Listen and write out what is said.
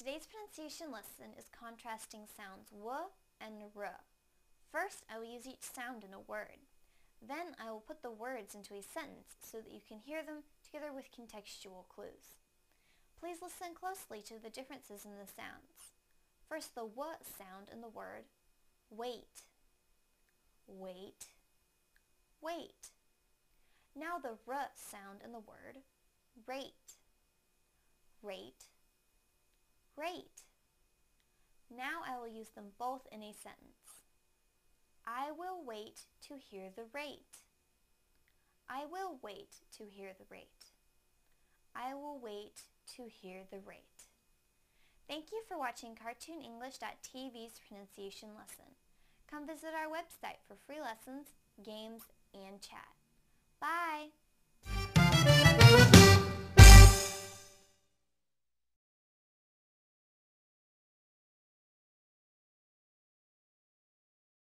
Today's pronunciation lesson is contrasting sounds w and r. First, I will use each sound in a word. Then I will put the words into a sentence so that you can hear them together with contextual clues. Please listen closely to the differences in the sounds. First, the w sound in the word wait, wait, wait. Now the r sound in the word rate, rate, rate. Now I will use them both in a sentence. I will wait to hear the rate. I will wait to hear the rate. I will wait to hear the rate. Thank you for watching CartoonEnglish.tv's pronunciation lesson. Come visit our website for free lessons, games, and chat. Bye!